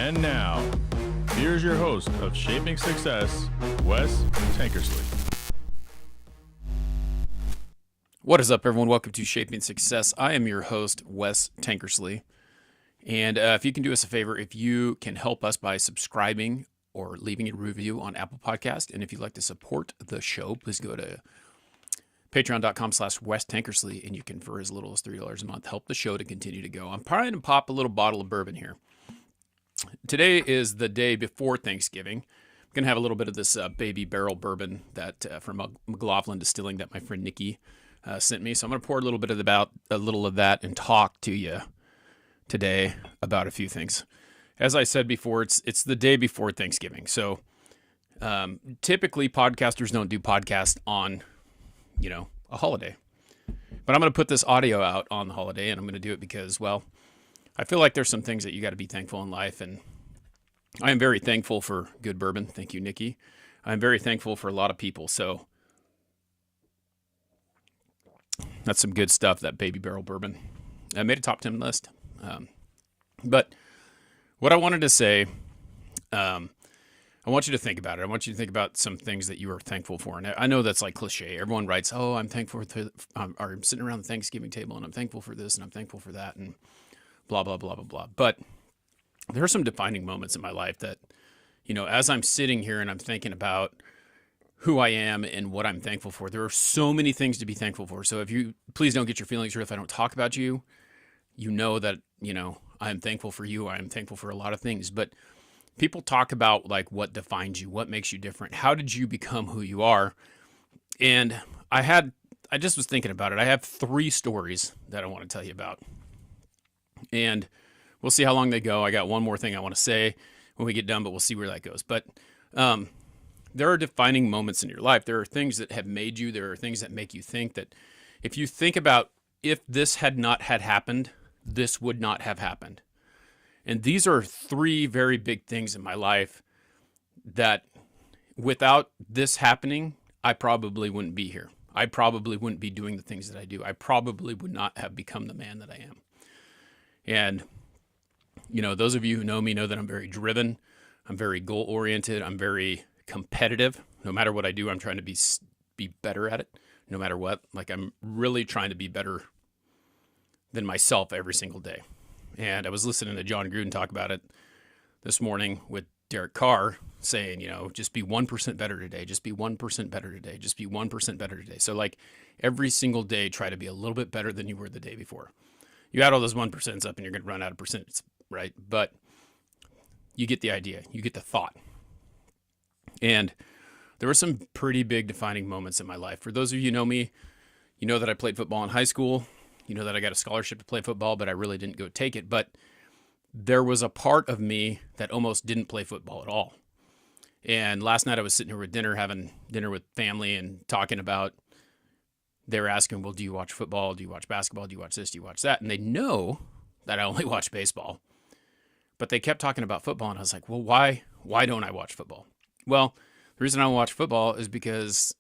And now, here's your host of Shaping Success, Wes Tankersley. What is up, everyone? Welcome to Shaping Success. I am your host, Wes Tankersley. And if you can do us a favor, if you can help us by subscribing or leaving a review on Apple Podcast, and if you'd like to support the show, please go to patreon.com/Wes Tankersley, and you can, for as little as $3 a month, help the show to continue to go. I'm trying to pop a little bottle of bourbon here. Today is the day before Thanksgiving. I'm going to have a little bit of this baby barrel bourbon that from McLaughlin Distilling that my friend Nikki sent me. So I'm going to pour a little bit of that and talk to you today about a few things. As I said before, it's the day before Thanksgiving. So typically podcasters don't do podcasts on, a holiday. But I'm going to put this audio out on the holiday, and I'm going to do it because, well, I feel like there's some things that you got to be thankful in life, and I am very thankful for good bourbon. Thank you, Nikki. I'm very thankful for a lot of people. So that's some good stuff, that baby barrel bourbon. I made a top 10 list. But what I wanted to say, I want you to think about it. I want you to think about some things that you are thankful for. And I know that's like cliche. Everyone writes, oh, I'm thankful for, or I'm sitting around the Thanksgiving table and I'm thankful for this and I'm thankful for that and blah, blah, blah, blah, blah. But there are some defining moments in my life that, as I'm sitting here and I'm thinking about who I am and what I'm thankful for, there are so many things to be thankful for. So please don't get your feelings hurt if I don't talk about you. You know that, I'm thankful for you. I'm thankful for a lot of things, but people talk about like what defines you, what makes you different. How did you become who you are? And I just was thinking about it. I have 3 stories that I want to tell you about, and we'll see how long they go. I got one more thing I want to say when we get done, but we'll see where that goes. But, there are defining moments in your life. There are things that have made you. There are things that make you think that if you think about if this had not had happened, this would not have happened. And these are 3 very big things in my life that without this happening, I probably wouldn't be here. I probably wouldn't be doing the things that I do. I probably would not have become the man that I am. And, those of you who know me know that I'm very driven. I'm very goal-oriented. I'm very competitive. No matter what I do, I'm trying to be better at it, no matter what. Like, I'm really trying to be better than myself every single day. And I was listening to John Gruden talk about it this morning with Derek Carr saying, just be 1% better today. Just be 1% better today. Just be 1% better today. So like every single day, try to be a little bit better than you were the day before. You add all those 1% up and you're going to run out of percents, right? But you get the idea. You get the thought. And there were some pretty big defining moments in my life. For those of you who know me, you know that I played football in high school. You know that I got a scholarship to play football, but I really didn't go take it. But there was a part of me that almost didn't play football at all. And last night I was sitting here with dinner, having dinner with family and talking about, they were asking, well, do you watch football? Do you watch basketball? Do you watch this? Do you watch that? And they know that I only watch baseball. But they kept talking about football, and I was like, well, why don't I watch football? Well, the reason I don't watch football is because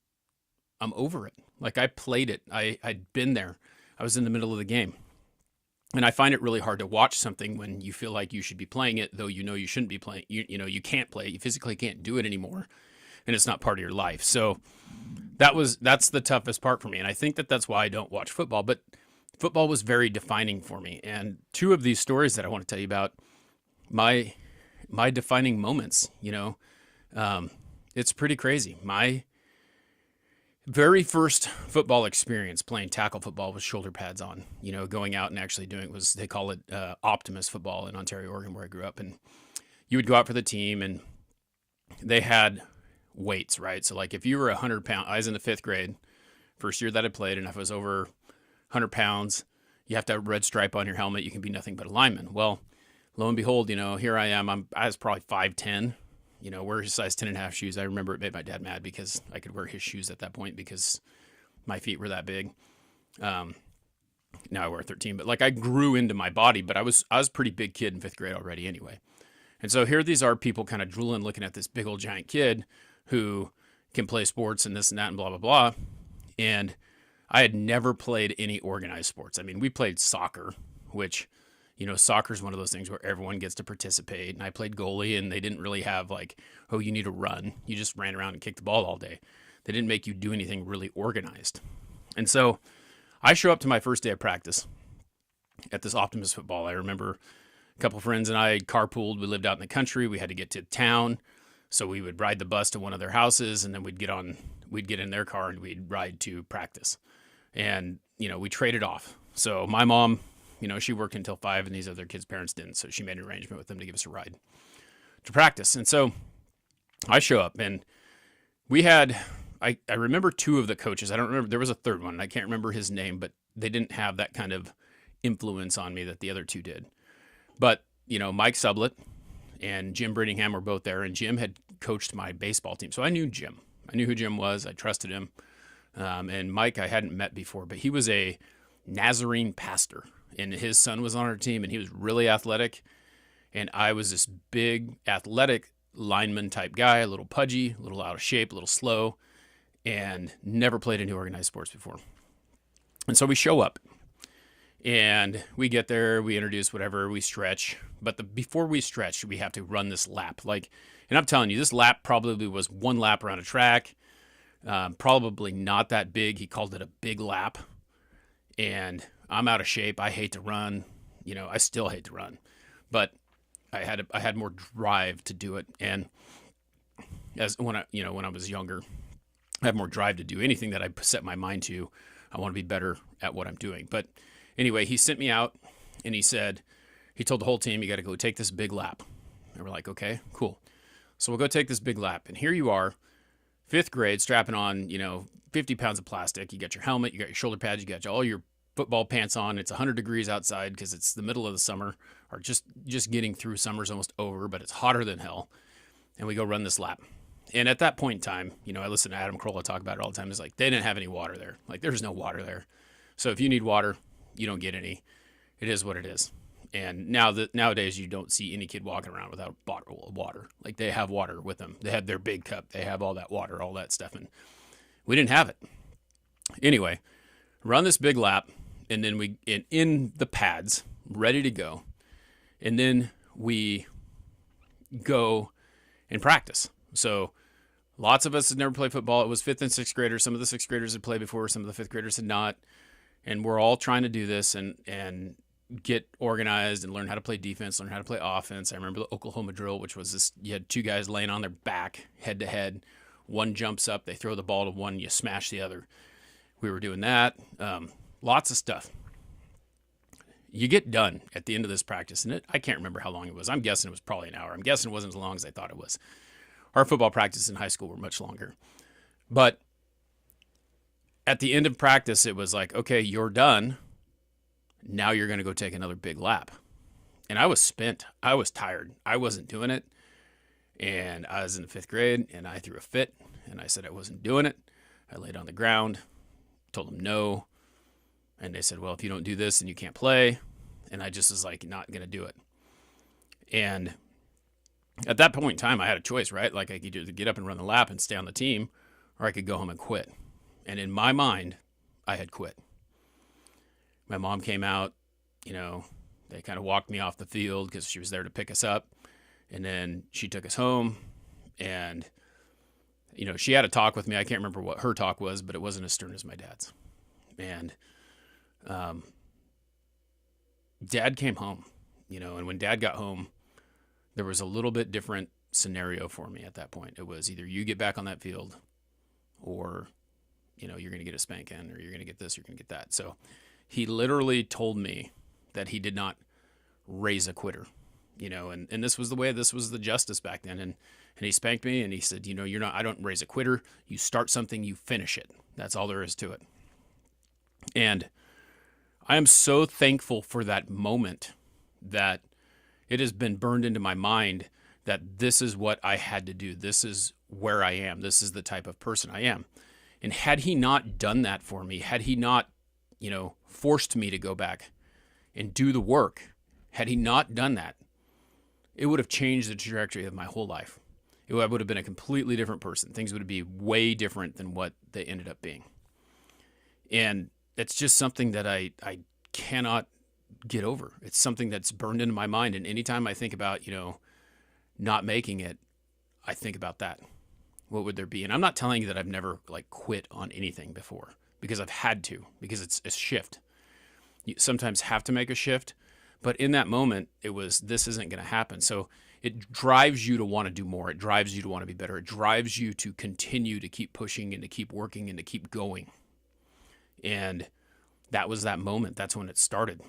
I'm over it. Like, I played it. I'd been there. I was in the middle of the game. And I find it really hard to watch something when you feel like you should be playing it, though you shouldn't be playing. You can't play it. You physically can't do it anymore, and it's not part of your life. So that's the toughest part for me, and I think that's why I don't watch football. But football was very defining for me. And 2 of these stories that I want to tell you about, my defining moments, it's pretty crazy. My very first football experience playing tackle football with shoulder pads on, going out and actually doing it they call it Optimus football in Ontario, Oregon, where I grew up. And you would go out for the team and they had weights, right? So like if you were 100 pounds, I was in the 5th grade, first year that I played, and if I was over 100 pounds, you have to have a red stripe on your helmet. You can be nothing but a lineman. Well, lo and behold, here I am. I was probably 5'10", wear his size 10.5 shoes. I remember it made my dad mad because I could wear his shoes at that point because my feet were that big. Now I wear 13, but like I grew into my body, but I was a pretty big kid in 5th grade already anyway. And so here these are people kind of drooling, looking at this big old giant kid who can play sports and this and that and blah, blah, blah. And I had never played any organized sports. I mean, we played soccer, which, Soccer is one of those things where everyone gets to participate. And I played goalie, and they didn't really have like, oh, you need to run. You just ran around and kicked the ball all day. They didn't make you do anything really organized. And so I show up to my first day of practice at this Optimus football. I remember a couple of friends and I carpooled. We lived out in the country. We had to get to town. So we would ride the bus to one of their houses, and then we'd get in their car and we'd ride to practice. And, we traded off. So my mom, she worked until 5, and these other kids' parents didn't. So she made an arrangement with them to give us a ride to practice. And so I show up, and we had, I remember 2 of the coaches. I don't remember, there was a third one. I can't remember his name, but they didn't have that kind of influence on me that the other 2 did. But, Mike Sublett and Jim Brittingham were both there, and Jim had coached my baseball team. So I knew Jim. I knew who Jim was. I trusted him. And Mike I hadn't met before, but he was a Nazarene pastor, and his son was on our team, and he was really athletic. And I was this big athletic lineman type guy, a little pudgy, a little out of shape, a little slow, and never played any organized sports before. And so we show up, and we get there, we introduce whatever, we stretch. But before we stretch, we have to run this lap. And I'm telling you, this lap probably was 1 lap around a track. Probably not that big. He called it a big lap. And I'm out of shape. I hate to run. I still hate to run. But I had more drive to do it. And when I was younger, I have more drive to do anything that I set my mind to. I want to be better at what I'm doing. But anyway, he sent me out, and he told the whole team, you got to go take this big lap. And we're like, okay, cool. So we'll go take this big lap. And here you are, 5th grade, strapping on, 50 pounds of plastic. You got your helmet, you got your shoulder pads, you got all your football pants on. It's 100 degrees outside because it's the middle of the summer, or just getting through. Summer's almost over, but it's hotter than hell. And we go run this lap. And at that point in time, I listen to Adam Carolla talk about it all the time. It's like, they didn't have any water there. Like, there's no water there. So if you need water, you don't get any. It is what it is. And nowadays, you don't see any kid walking around without a bottle of water. Like, they have water with them. They have their big cup. They have all that water, all that stuff. And we didn't have it. Anyway, run this big lap, and then in the pads, ready to go. And then we go and practice. So lots of us had never played football. It was 5th and 6th graders. Some of the 6th graders had played before. Some of the 5th graders had not. And we're all trying to do this and get organized and learn how to play defense, learn how to play offense. I remember the Oklahoma drill, which was this, you had 2 guys laying on their back head to head. One jumps up, they throw the ball to one, you smash the other. We were doing that. Lots of stuff. You get done at the end of this practice, and I can't remember how long it was. I'm guessing it was probably an hour. I'm guessing it wasn't as long as I thought it was. Our football practice in high school were much longer. But at the end of practice, it was like, okay, you're done. Now you're going to go take another big lap. And I was spent. I was tired. I wasn't doing it. And I was in the 5th grade, and I threw a fit, and I said I wasn't doing it. I laid on the ground, told them no. And they said, well, if you don't do this, then you can't play. And I just was like, not going to do it. And at that point in time, I had a choice, right? Like, I could either get up and run the lap and stay on the team, or I could go home and quit. And in my mind, I had quit. My mom came out, they kind of walked me off the field because she was there to pick us up. And then she took us home, and, she had a talk with me. I can't remember what her talk was, but it wasn't as stern as my dad's. And Dad came home, and when Dad got home, there was a little bit different scenario for me at that point. It was either you get back on that field, or, you're going to get a spanking, or you're going to get this, you're going to get that. So he literally told me that he did not raise a quitter, and this was the justice back then. And he spanked me, and he said, I don't raise a quitter. You start something, you finish it. That's all there is to it. And I am so thankful for that moment, that it has been burned into my mind that this is what I had to do. This is where I am. This is the type of person I am. And had he not done that for me, had he not, forced me to go back and do the work, had he not done that, it would have changed the trajectory of my whole life. I would have been a completely different person. Things would be way different than what they ended up being. And it's just something that I cannot get over. It's something that's burned into my mind. And anytime I think about, not making it, I think about that. What would there be? And I'm not telling you that I've never like quit on anything before, because I've had to, because it's a shift. You sometimes have to make a shift, but in that moment it was, this isn't going to happen. So it drives you to want to do more. It drives you to want to be better. It drives you to continue to keep pushing and to keep working and to keep going. And that was that moment. That's when it started.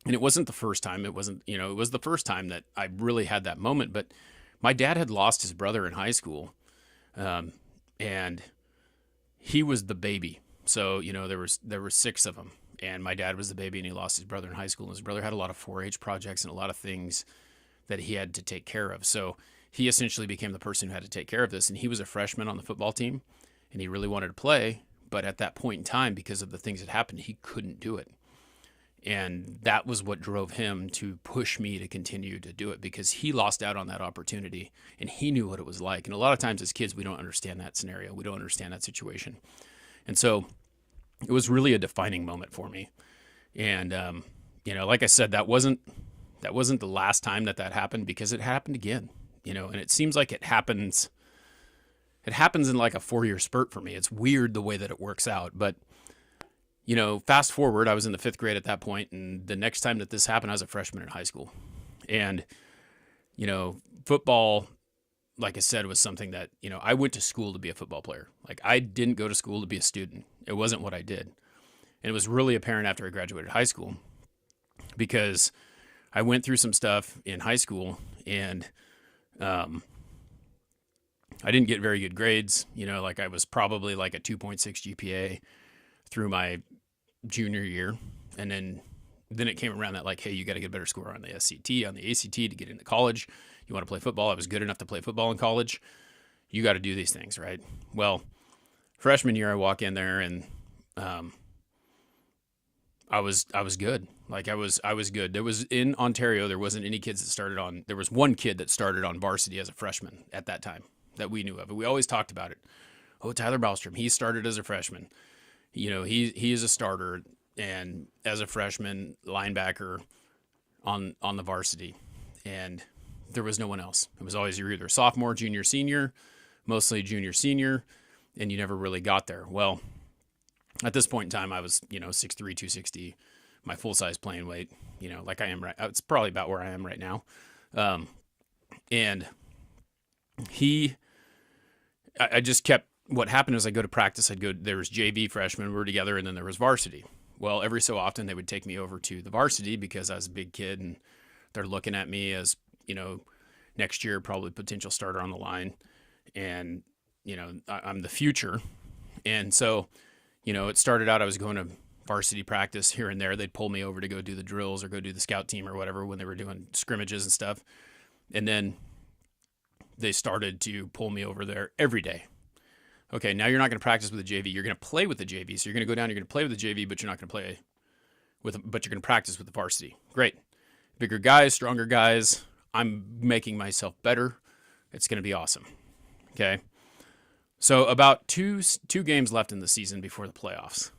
And it wasn't the first time. It wasn't, it was the first time that I really had that moment. But my dad had lost his brother in high school, and he was the baby. So, there were 6 of them, and my dad was the baby, and he lost his brother in high school. And his brother had a lot of 4-H projects and a lot of things that he had to take care of. So he essentially became the person who had to take care of this. And he was a freshman on the football team, and he really wanted to play. But at that point in time, because of the things that happened, he couldn't do it. And that was what drove him to push me to continue to do it, because he lost out on that opportunity and he knew what it was like. And a lot of times as kids, we don't understand that scenario. We don't understand that situation. And so it was really a defining moment for me. And, like I said, that wasn't the last time that happened, because it happened again, and it seems like it happens in like a 4-year spurt for me. It's weird the way that it works out, but fast forward, I was in the 5th grade at that point, and the next time that this happened, I was a freshman in high school. And, football, like I said, was something that, I went to school to be a football player. Like, I didn't go to school to be a student. It wasn't what I did. And it was really apparent after I graduated high school, because I went through some stuff in high school, and I didn't get very good grades. Like, I was probably like a 2.6 GPA through my junior year. And then it came around that like, hey, you got to get a better score on the SCT, on the ACT to get into college. You want to play football? I was good enough to play football in college. You got to do these things, right? Well, freshman year, I walk in there, and I was good. Like, I was good. There was, in Ontario, there wasn't any kids that started on, there was one kid that started on varsity as a freshman at that time that we knew of. We always talked about it. Oh, Tyler Ballstrom, he started as a freshman. He is a starter, and as a freshman linebacker on the varsity, and there was no one else. It was always, you're either sophomore, junior, senior, mostly junior, senior, and you never really got there. Well, at this point in time, I was, 6'3", 260, my full-size playing weight, like I am right. It's probably about where I am right now. And I just kept, what happened is I go to practice, there was JV freshmen, we were together, and then there was varsity. Well, every so often they would take me over to the varsity, because I was a big kid, and they're looking at me as, next year, probably potential starter on the line. And, I'm the future. And so, it started out, I was going to varsity practice here and there. They'd pull me over to go do the drills or go do the scout team or whatever when they were doing scrimmages and stuff. And then they started to pull me over there every day. Okay, now you're not going to practice with the JV. You're going to play with the JV. So you're going to go down, you're going to play with the JV, but you're not going to play but you're going to practice with the varsity. Great. Bigger guys, stronger guys. I'm making myself better. It's going to be awesome. Okay. So about two games left in the season before the playoffs.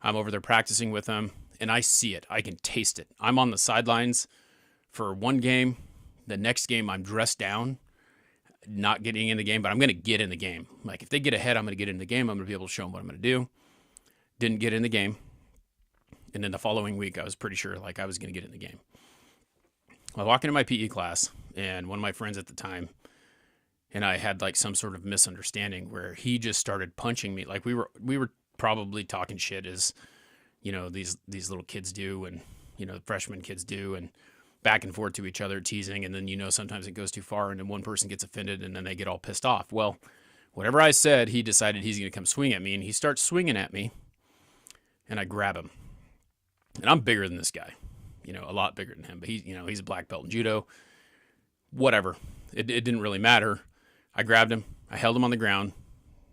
I'm over there practicing with them, and I see it. I can taste it. I'm on the sidelines for one game. The next game, I'm dressed down, not getting in the game, but I'm going to get in the game. Like, if they get ahead, I'm going to get in the game. I'm going to be able to show them what I'm going to do. Didn't get in the game. And then the following week, I was pretty sure like I was going to get in the game. I walk into my PE class, and one of my friends at the time and I had like some sort of misunderstanding where he just started punching me. Like we were probably talking shit as, these little kids do, and, the freshman kids do, and back and forth to each other, teasing. And then, sometimes it goes too far and then one person gets offended and then they get all pissed off. Well, whatever I said, he decided he's going to come swing at me, and he starts swinging at me, and I grab him. And I'm bigger than this guy, a lot bigger than him, but he's a black belt in judo, whatever. It didn't really matter. I grabbed him. I held him on the ground.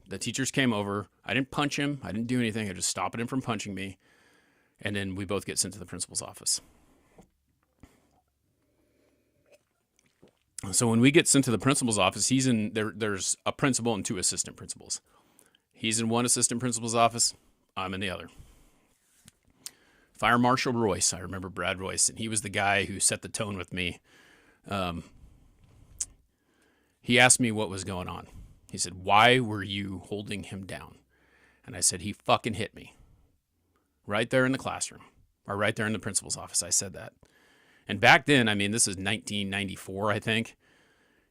The teachers came over. I didn't punch him. I didn't do anything. I just stopped him from punching me. And then we both get sent to the principal's office. So when we get sent to the principal's office, he's in there. There's a principal and two assistant principals. He's in one assistant principal's office. I'm in the other. Fire Marshal Royce. I remember Brad Royce, and he was the guy who set the tone with me. He asked me what was going on. He said, "Why were you holding him down?" And I said, "He fucking hit me." Right there in the classroom, or right there in the principal's office. I said that. And back then, I mean, this is 1994, I think.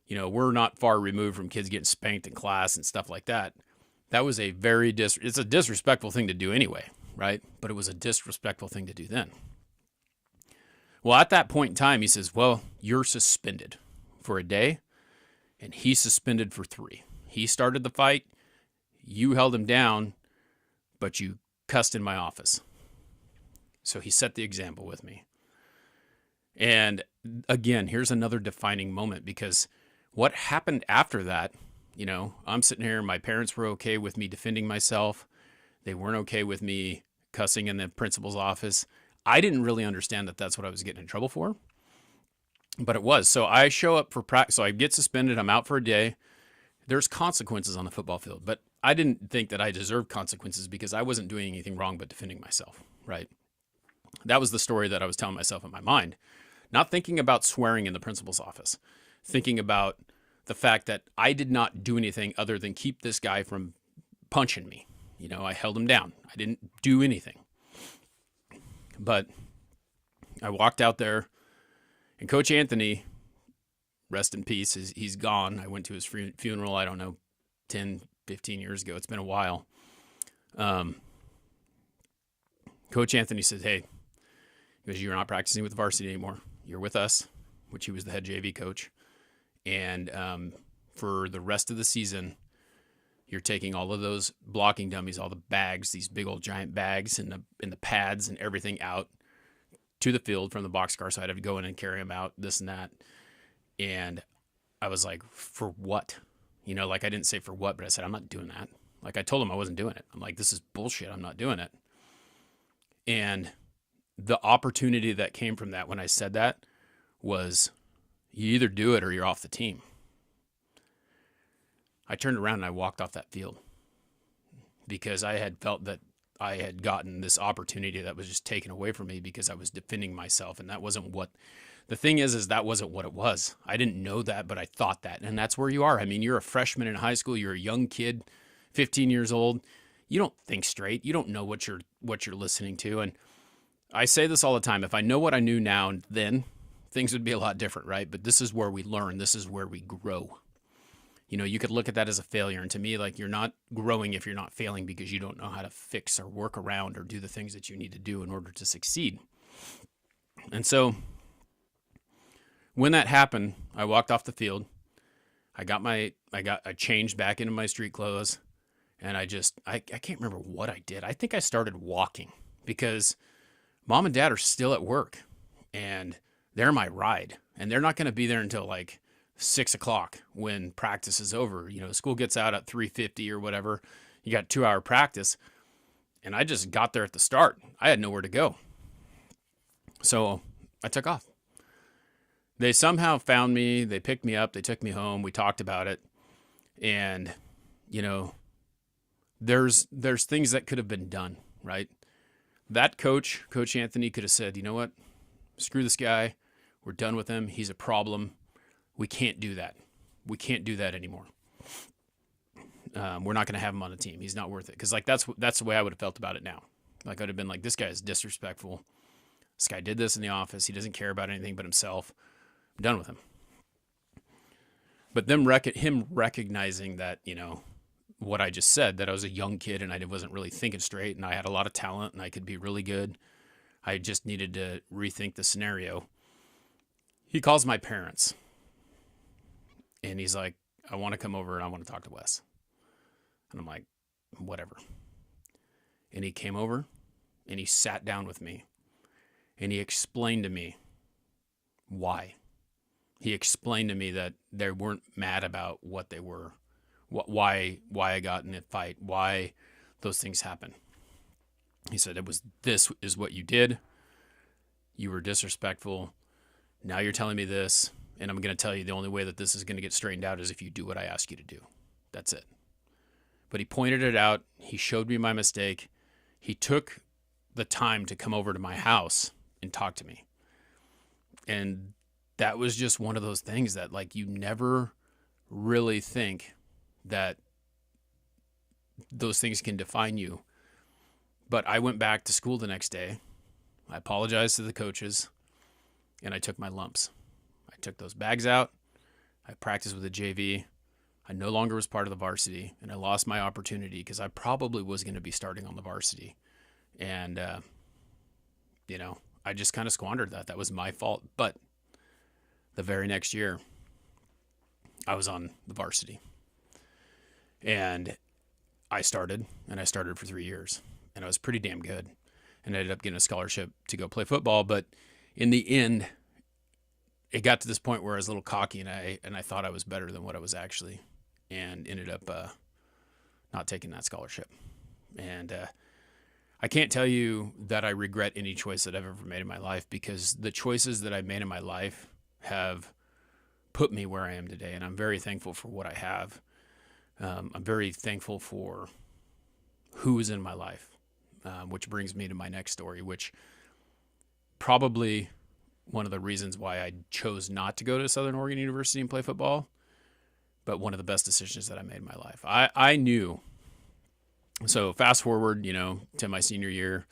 You know, we're not far removed from kids getting spanked in class and stuff like that. That was a very it's a disrespectful thing to do anyway, right? But it was a disrespectful thing to do then. Well, at that point in time, he says, "Well, you're suspended for a day," and he's suspended for 3. He started the fight. You held him down, but you cussed in my office. So he set the example with me. And again, here's another defining moment, because what happened after that, you know, I'm sitting here, my parents were okay with me defending myself. They weren't okay with me cussing in the principal's office. I didn't really understand that that's what I was getting in trouble for, but it was. So I show up for practice. So I get suspended. I'm out for a day. There's consequences on the football field, but I didn't think that I deserved consequences because I wasn't doing anything wrong but defending myself, right? That was the story that I was telling myself in my mind. Not thinking about swearing in the principal's office, thinking about the fact that I did not do anything other than keep this guy from punching me. You know, I held him down. I didn't do anything. But I walked out there, and Coach Anthony, rest in peace, he's gone. I went to his funeral, I don't know, 10, 15 years ago. It's been a while. Coach Anthony said, "Hey," because "you're not practicing with the varsity anymore. You're with us," which he was the head JV coach. "And for the rest of the season, you're taking all of those blocking dummies, all the bags, these big old giant bags and the pads and everything out to the field from the boxcar. So I'd have to go in and carry them out, this and that." And I was like, "For what?" You know, like I didn't say for what, but I said, "I'm not doing that." Like I told him I wasn't doing it. I'm like, "This is bullshit. I'm not doing it." And the opportunity that came from that when I said that was, you either do it or you're off the team. I turned around and I walked off that field because I had felt that I had gotten this opportunity that was just taken away from me because I was defending myself. And that wasn't what the thing is that wasn't what it was. I didn't know that, but I thought that. And that's where you are. I mean, you're a freshman in high school. You're a young kid, 15 years old. You don't think straight. You don't know what you're listening to. And I say this all the time. If I know what I knew now and then, things would be a lot different, right? But this is where we learn. This is where we grow. You know, you could look at that as a failure. And to me, like, you're not growing if you're not failing because you don't know how to fix or work around or do the things that you need to do in order to succeed. And so when that happened, I walked off the field. I changed back into my street clothes. And I can't remember what I did. I think I started walking because Mom and Dad are still at work and they're my ride. And they're not going to be there until like 6 o'clock when practice is over. You know, school gets out at 3:50 or whatever. You got 2-hour practice. And I just got there at the start. I had nowhere to go. So I took off. They somehow found me. They picked me up. They took me home. We talked about it. And, you know, there's things that could have been done, right? That Coach Anthony could have said, "You know what? Screw this guy. We're done with him. He's a problem. We can't do that. We can't do that anymore. We're not going to have him on the team. He's not worth it." Because like that's the way I would have felt about it now. Like I'd have been like, "This guy is disrespectful. This guy did this in the office. He doesn't care about anything but himself. I'm done with him." But him recognizing that, you know, what I just said, that I was a young kid and I wasn't really thinking straight and I had a lot of talent and I could be really good. I just needed to rethink the scenario. He calls my parents and he's like, "I want to come over and I want to talk to Wes." And I'm like, "Whatever." And he came over and he sat down with me and he explained to me why. He explained to me that they weren't mad about what they were. Why I got in a fight, why those things happen. He said, "This is what you did. You were disrespectful. Now you're telling me this, and I'm going to tell you the only way that this is going to get straightened out is if you do what I ask you to do. That's it." But he pointed it out. He showed me my mistake. He took the time to come over to my house and talk to me. And that was just one of those things that, like, you never really think that those things can define you. But I went back to school the next day. I apologized to the coaches, and I took my lumps. I took those bags out. I practiced with the JV. I no longer was part of the varsity, and I lost my opportunity because I probably was going to be starting on the varsity. And, I just kind of squandered that. That was my fault. But the very next year, I was on the varsity. And I started for 3 years. And I was pretty damn good. And I ended up getting a scholarship to go play football. But in the end, it got to this point where I was a little cocky, and I thought I was better than what I was actually, and ended up not taking that scholarship. And I can't tell you that I regret any choice that I've ever made in my life, because the choices that I've made in my life have put me where I am today, and I'm very thankful for what I have. I'm very thankful for who is in my life, which brings me to my next story, which probably one of the reasons why I chose not to go to Southern Oregon University and play football, but one of the best decisions that I made in my life. I knew. So fast forward, to my senior year,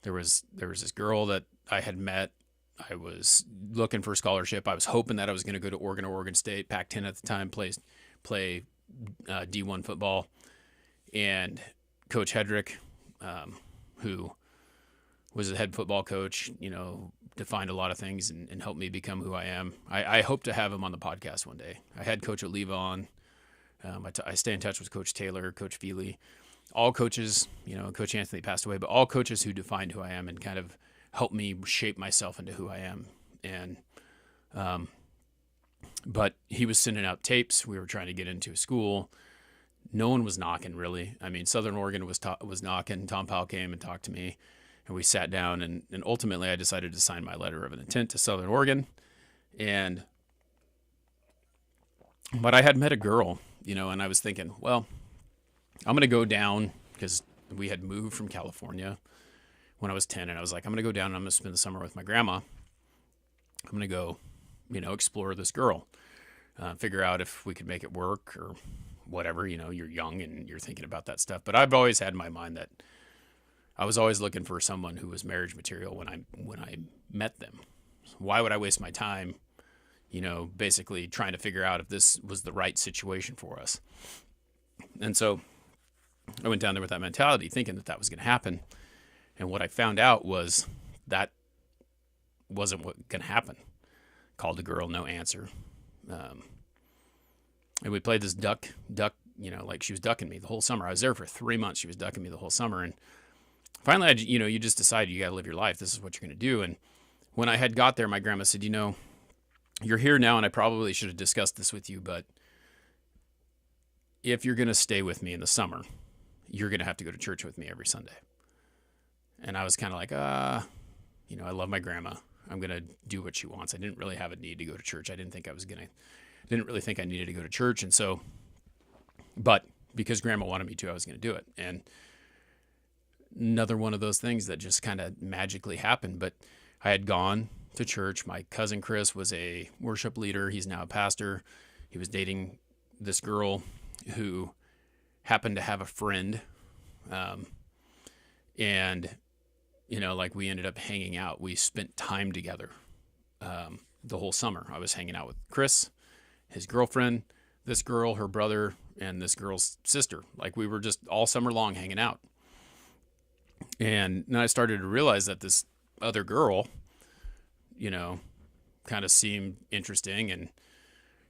there was this girl that I had met. I was looking for a scholarship. I was hoping that I was going to go to Oregon or Oregon State, Pac-10 at the time, play D1 football. And Coach Hedrick, who was the head football coach, defined a lot of things and helped me become who I am. I hope to have him on the podcast one day. I had Coach Oliva on. I stay in touch with Coach Taylor, Coach Feely, all coaches. Coach Anthony passed away, but all coaches who defined who I am and kind of helped me shape myself into who I am. And but he was sending out tapes. We were trying to get into a school. No one was knocking, really. I mean, Southern Oregon was knocking. Tom Powell came and talked to me, and we sat down, and ultimately I decided to sign my letter of intent to Southern Oregon. But I had met a girl, and I was thinking, well, I'm going to go down, because we had moved from California when I was 10, and I was like, I'm going to go down and I'm going to spend the summer with my grandma. I'm going to go, explore this girl, figure out if we could make it work or whatever. You're young and you're thinking about that stuff. But I've always had in my mind that I was always looking for someone who was marriage material when I met them. Why would I waste my time, basically trying to figure out if this was the right situation for us? And so I went down there with that mentality, thinking that was going to happen. And what I found out was that wasn't what going to happen. Called the girl, no answer. And we played this duck, like she was ducking me the whole summer. I was there for 3 months. She was ducking me the whole summer. And finally, you just decide you got to live your life. This is what you're going to do. And when I had got there, my grandma said, you're here now, and I probably should have discussed this with you, but if you're going to stay with me in the summer, you're going to have to go to church with me every Sunday. And I was kind of like, I love my grandma. I'm going to do what she wants. I didn't really have a need to go to church. I didn't really think I needed to go to church. And so, but because grandma wanted me to, I was going to do it. And another one of those things that just kind of magically happened. But I had gone to church. My cousin Chris was a worship leader. He's now a pastor. He was dating this girl who happened to have a friend. And we ended up hanging out. We spent time together the whole summer. I was hanging out with Chris, his girlfriend, this girl, her brother, and this girl's sister. Like, we were just all summer long hanging out. And then I started to realize that this other girl, kind of seemed interesting. And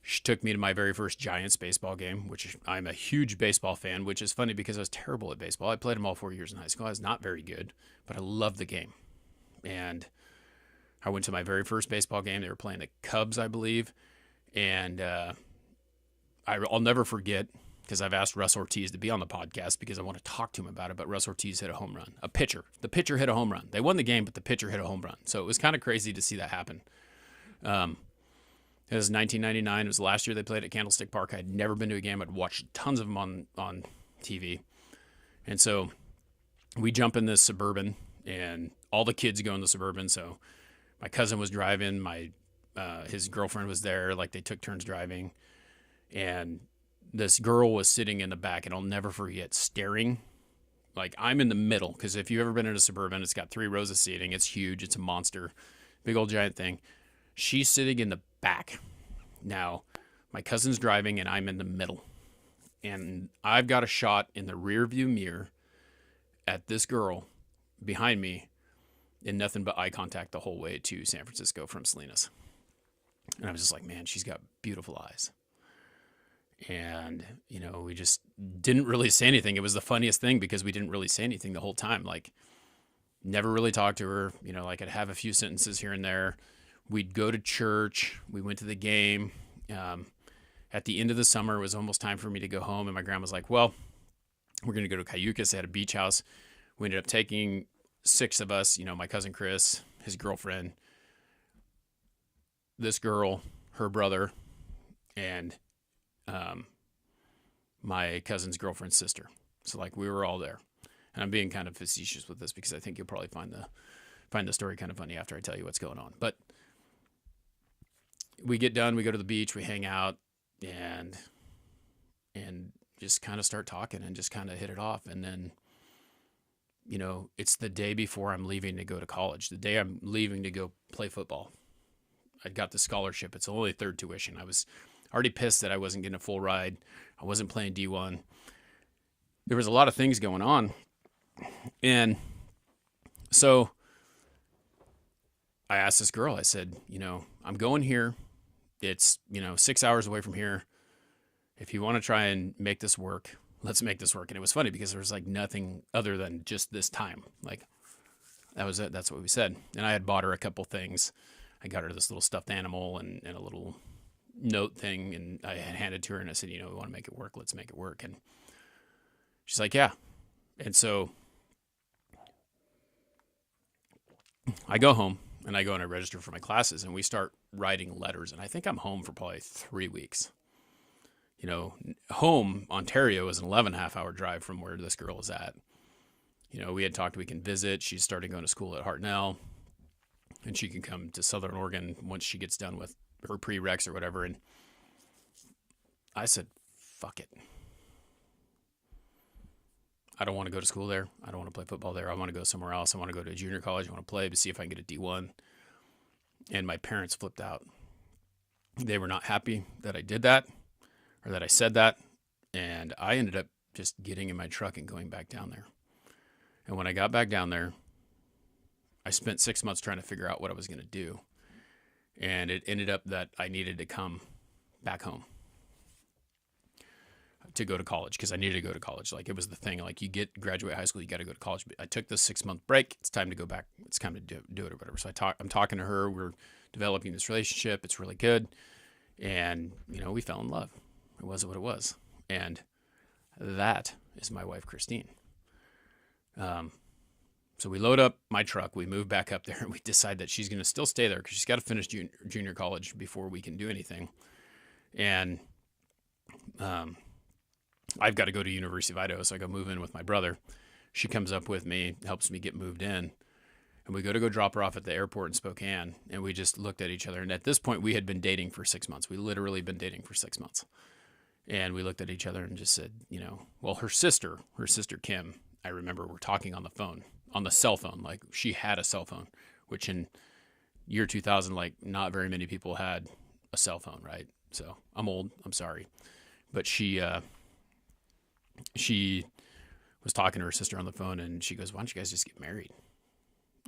she took me to my very first Giants baseball game, which I'm a huge baseball fan, which is funny because I was terrible at baseball. I played them all 4 years in high school. I was not very good, but I loved the game. And I went to my very first baseball game. They were playing the Cubs, I believe. And I'll never forget, because I've asked Russ Ortiz to be on the podcast because I want to talk to him about it, but Russ Ortiz hit a home run. A pitcher. The pitcher hit a home run. They won the game, but the pitcher hit a home run. So it was kind of crazy to see that happen. It was 1999. It was the last year they played at Candlestick Park. I had never been to a game. I'd watched tons of them on TV. And so we jump in this Suburban, and all the kids go in the Suburban. So my cousin was driving, his girlfriend was there, like they took turns driving, and this girl was sitting in the back, and I'll never forget staring. Like I'm in the middle, because if you've ever been in a Suburban, it's got 3 rows of seating. It's huge. It's a monster, big old giant thing. She's sitting in the back. Now, my cousin's driving, and I'm in the middle. And I've got a shot in the rear view mirror at this girl behind me in nothing but eye contact the whole way to San Francisco from Salinas. And I was just like, man, she's got beautiful eyes. And, we just didn't really say anything. It was the funniest thing because we didn't really say anything the whole time. Like, never really talked to her. Like I'd have a few sentences here and there. We'd go to church. We went to the game. At the end of the summer, it was almost time for me to go home. And my grandma was like, well, we're going to go to Cayucas. They had a beach house. We ended up taking 6 of us, my cousin Chris, his girlfriend, this girl, her brother, and my cousin's girlfriend's sister. So like we were all there. And I'm being kind of facetious with this because I think you'll probably find the story kind of funny after I tell you what's going on. But we get done, we go to the beach, we hang out, and just kind of start talking and just kind of hit it off. And then, it's the day before I'm leaving to go to college, the day I'm leaving to go play football. I got the scholarship. It's only third tuition. I was already pissed that I wasn't getting a full ride. I wasn't playing D1. There was a lot of things going on. And so I asked this girl, I said, I'm going here. It's, 6 hours away from here. If you want to try and make this work, let's make this work. And it was funny because there was like nothing other than just this time. Like that was it. That's what we said. And I had bought her a couple things. I got her this little stuffed animal and a little note thing. And I had handed to her and I said, we want to make it work. Let's make it work. And she's like, yeah. And so I go home and I go and I register for my classes and we start writing letters. And I think I'm home for probably 3 weeks. Home, Ontario is an 11.5-hour drive from where this girl is at. We had talked, we can visit. She's starting going to school at Hartnell and she can come to Southern Oregon once she gets done with her prereqs or whatever. And I said, fuck it. I don't want to go to school there. I don't want to play football there. I want to go somewhere else. I want to go to a junior college. I want to play to see if I can get a D1. And my parents flipped out. They were not happy that I did that or that I said that. And I ended up just getting in my truck and going back down there. And when I got back down there, I spent 6 months trying to figure out what I was going to do. And it ended up that I needed to come back home to go to college because I needed to go to college. Like it was the thing, like you graduate high school, you got to go to college. But I took this 6-month break. It's time to go back. It's time to do it or whatever. So I'm talking to her. We're developing this relationship. It's really good. And, we fell in love. It was what it was. And that is my wife, Christine. So we load up my truck. We move back up there and we decide that she's going to still stay there because she's got to finish junior college before we can do anything. And, I've got to go to University of Idaho, so I go move in with my brother. She comes up with me, helps me get moved in, and we go drop her off at the airport in Spokane, and we just looked at each other. And at this point, we had been dating for 6 months. We literally been dating for 6 months. And we looked at each other and just said, well, her sister Kim, I remember we're talking on the phone, on the cell phone. Like she had a cell phone, which in year 2000, like not very many people had a cell phone, right? So I'm old, I'm sorry. But she was talking to her sister on the phone and she goes, why don't you guys just get married?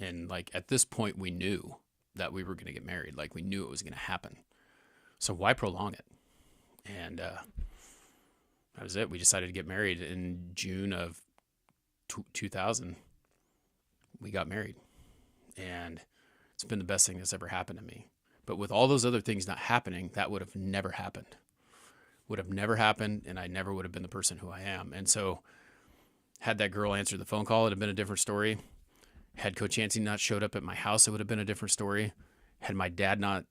And like at this point we knew that we were going to get married. Like we knew it was going to happen. So why prolong it? And that was it. We decided to get married in June of 2000. We got married and it's been the best thing that's ever happened to me. But with all those other things not happening, that would have never happened. And I never would have been the person who I am. And so had that girl answered the phone call, it'd have been a different story. Had Coach Yancey not showed up at my house, it would have been a different story. Had my dad not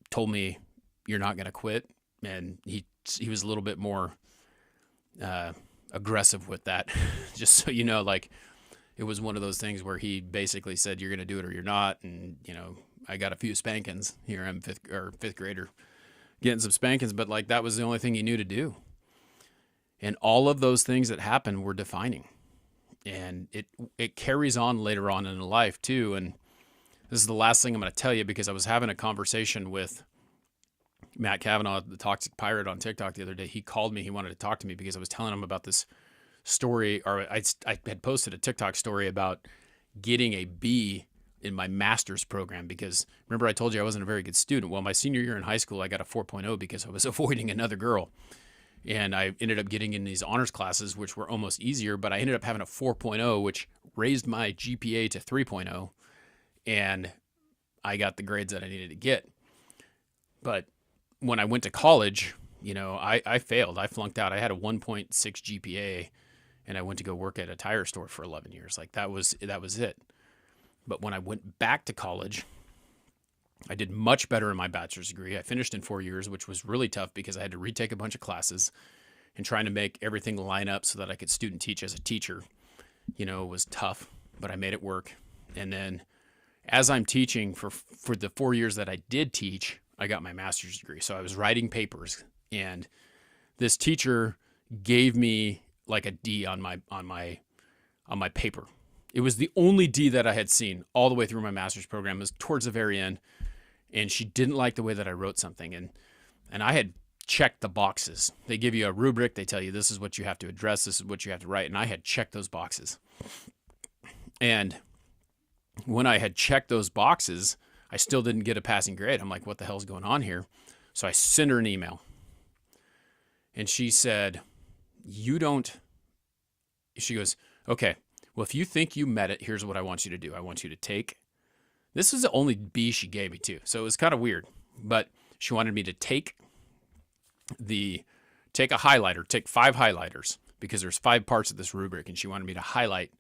told me, you're not going to quit, and he was a little bit more aggressive with that, just so you know, like it was one of those things where he basically said, you're going to do it or you're not. And, I got a few spankings. Here I'm fifth grader getting some spankings, but like that was the only thing he knew to do. And all of those things that happened were defining. And it carries on later on in life too. And this is the last thing I'm going to tell you, because I was having a conversation with Matt Kavanaugh, the Toxic Pirate, on TikTok the other day. He called me. He wanted to talk to me because I was telling him about this story, or I had posted a TikTok story about getting a B in my master's program, because remember I told you I wasn't a very good student. Well, my senior year in high school, I got a 4.0 because I was avoiding another girl. And I ended up getting in these honors classes, which were almost easier, but I ended up having a 4.0, which raised my GPA to 3.0, and I got the grades that I needed to get. But when I went to college, I failed. I flunked out. I had a 1.6 GPA, and I went to go work at a tire store for 11 years. Like that was it. But when I went back to college, I did much better in my bachelor's degree. I finished in 4 years, which was really tough because I had to retake a bunch of classes, and trying to make everything line up so that I could student teach as a teacher, was tough, but I made it work. And then as I'm teaching for the 4 years that I did teach, I got my master's degree. So I was writing papers, and this teacher gave me like a D on my paper. It was the only D that I had seen all the way through my master's program. It was towards the very end. And she didn't like the way that I wrote something. And I had checked the boxes. They give you a rubric. They tell you this is what you have to address. This is what you have to write. And I had checked those boxes. And when I had checked those boxes, I still didn't get a passing grade. I'm like, what the hell's going on here? So I sent her an email. And she said, she goes, okay, well, if you think you met it, here's what I want you to do. I want you to take, this was the only B she gave me too. So it was kind of weird, but she wanted me to take a highlighter, take 5 highlighters, because there's 5 parts of this rubric, and she wanted me to highlight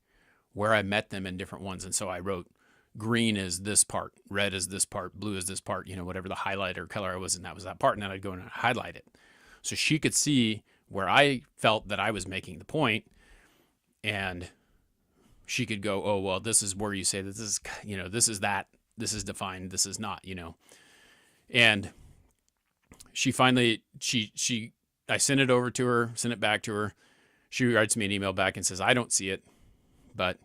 where I met them in different ones. And so I wrote, green is this part, red is this part, blue is this part, whatever the highlighter color I was in, that was that part. And then I'd go in and highlight it so she could see where I felt that I was making the point, and she could go, oh, well, this is where you say that this is, this is that, this is defined, this is not, And she finally, I sent it over to her, sent it back to her. She writes me an email back and says, I don't see it, but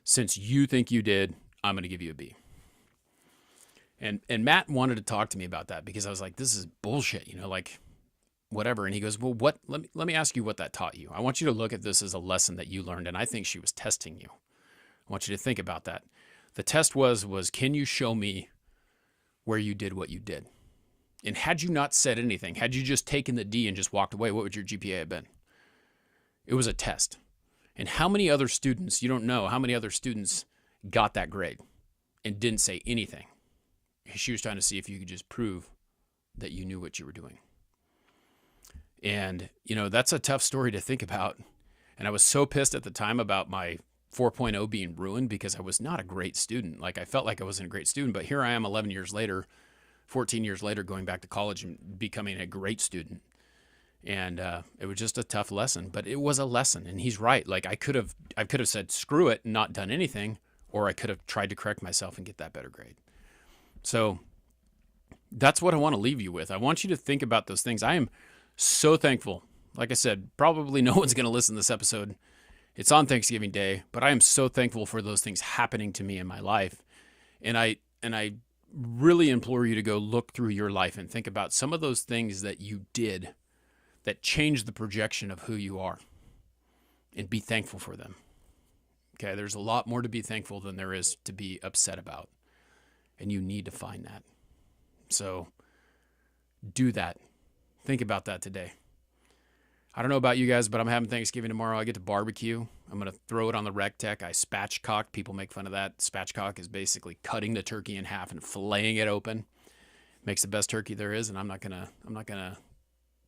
since you think you did, I'm going to give you a B. And Matt wanted to talk to me about that, because I was like, this is bullshit, like whatever. And he goes, well, let me ask you what that taught you. I want you to look at this as a lesson that you learned. And I think she was testing you. I want you to think about that. The test was, can you show me where you did what you did? And had you not said anything, had you just taken the D and just walked away, what would your GPA have been? It was a test. And how many other students, you don't know how many other students got that grade and didn't say anything. She was trying to see if you could just prove that you knew what you were doing. And, that's a tough story to think about. And I was so pissed at the time about my 4.0 being ruined, because I was not a great student. Like, I felt like I wasn't a great student, but here I am 11 years later, 14 years later, going back to college and becoming a great student. And it was just a tough lesson, but it was a lesson. And he's right. Like, I could have said, screw it, and not done anything, or I could have tried to correct myself and get that better grade. So that's what I want to leave you with. I want you to think about those things. I am so thankful. Like I said, probably no one's going to listen to this episode. It's on Thanksgiving Day, but I am so thankful for those things happening to me in my life. And I really implore you to go look through your life and think about some of those things that you did that changed the projection of who you are, and be thankful for them. Okay, there's a lot more to be thankful than there is to be upset about, and you need to find that. So do that. Think about that today. I don't know about you guys, but I'm having Thanksgiving tomorrow. I get to barbecue. I'm going to throw it on the Rectech. I spatchcock. People make fun of that. Spatchcock is basically cutting the turkey in half and filleting it open. Makes the best turkey there is, and I'm not going to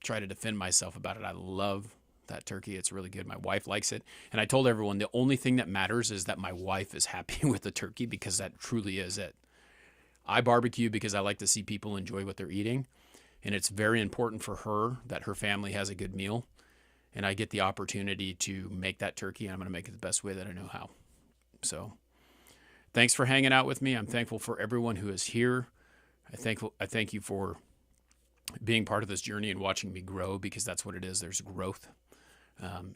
try to defend myself about it. I love that turkey. It's really good. My wife likes it. And I told everyone the only thing that matters is that my wife is happy with the turkey, because that truly is it. I barbecue because I like to see people enjoy what they're eating. And it's very important for her that her family has a good meal. And I get the opportunity to make that turkey, and I'm going to make it the best way that I know how. So thanks for hanging out with me. I'm thankful for everyone who is here. I thank you for being part of this journey and watching me grow, because that's what it is. There's growth.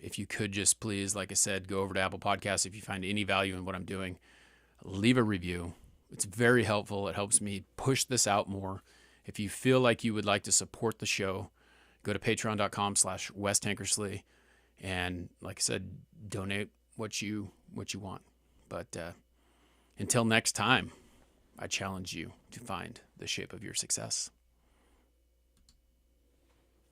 If you could just please, like I said, go over to Apple Podcasts. If you find any value in what I'm doing, leave a review. It's very helpful. It helps me push this out more. If you feel like you would like to support the show, go to patreon.com/Wes Tankersley. And like I said, donate what you want. But until next time, I challenge you to find the shape of your success.